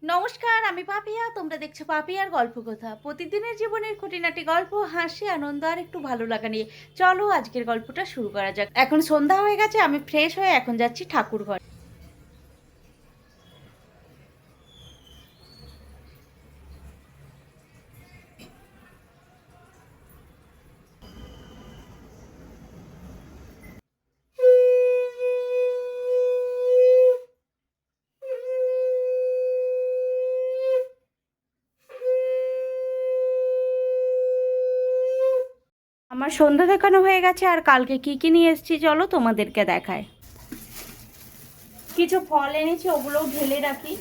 নমস্কার, আমি পাপিয়া। তোমরা দেখছো পাপিয়ার গল্পকথা। প্রতিদিনের জীবনের খুঁটিনাটি গল্প, হাসি, আনন্দ আর একটু ভালো লাগা নিয়ে চলো আজকের গল্পটা শুরু করা যাক। এখন সন্ধ্যা হয়ে গেছে, আমি ফ্রেশ হয়ে এখন যাচ্ছি ঠাকুর ঘর। আমার সন্ধ্যা দেখানো হয়ে গেছে, আর কালকে কি কি নিয়ে এসেছি চলো তোমাদেরকে দেখায়। কিছু ফল এনেছি, ওগুলোও ঢেলে রাখি।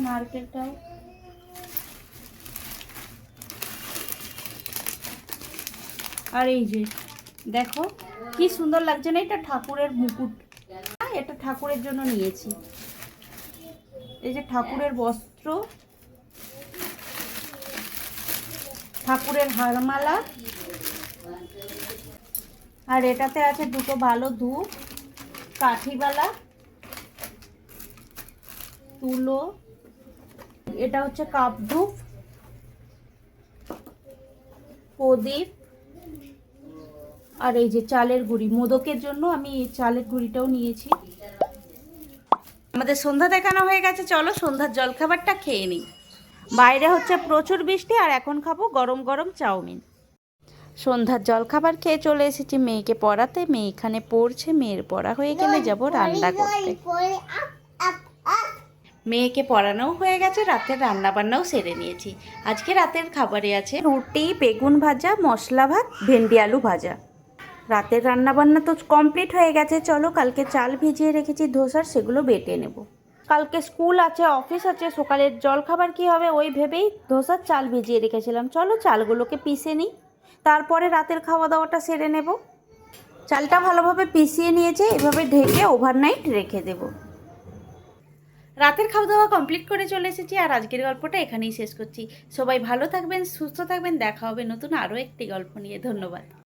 নারকেলটাও, আর এই যে দেখো কি সুন্দর লাগছে না, এটা ঠাকুরের মুকুট। এটা ঠাকুরের জন্য নিয়েছি। এই যে ঠাকুরের বস্ত্র, ঠাকুরের হারমালা, আর এটাতে আছে দুটো ভালো ধূপ, কাঠিবালা, তুলো, এটা হচ্ছে কাপ ধূপ, প্রদীপ, আর এই যে চালের গুঁড়ি। মোদকের জন্য আমি এই চালের গুঁড়িটাও নিয়েছি। আমাদের সন্ধ্যা দেখানো হয়ে গেছে, চলো সন্ধ্যার জলখাবারটা খেয়ে নিই। বাইরে হচ্ছে প্রচুর বৃষ্টি, আর এখন খাবো গরম গরম চাউমিন। সন্ধ্যার জলখাবার খেয়ে চলে এসেছি মেয়েকে পড়াতে। মেয়ে এখানে পড়ছে, মেয়ের পড়া হয়ে গেলে যাব রান্না করতে। মেয়েকে পড়ানো হয়ে গেছে, রাতের রান্না বান্নাও সেরে নিয়েছি। আজকে রাতের খাবারে আছে রুটি, বেগুন ভাজা, মশলা ভাত, ভেন্ডি আলু ভাজা। রাতের রান্নাবান্না তো কমপ্লিট হয়ে গেছে। চলো কালকে চাল ভিজিয়ে রেখেছি ধোসার, সেগুলো বেটে নেব। কালকে স্কুল আছে, অফিস আছে, সকালের জলখাবার কী হবে ওই ভেবেই ধোসার চাল ভিজিয়ে রেখেছিলাম। চলো চালগুলোকে পিষে নিই, তারপরে রাতের খাওয়া দাওয়াটা সেরে নেব। চালটা ভালোভাবে পিষিয়ে নিয়েছে, এভাবে ঢেকে ওভারনাইট রেখে দেব। রাতের খাওয়া দাওয়া কমপ্লিট করে চলে এসেছি, আর আজকের গল্পটা এখানেই শেষ করছি। সবাই ভালো থাকবেন, সুস্থ থাকবেন, দেখা হবে নতুন আরও একটি গল্প নিয়ে। ধন্যবাদ।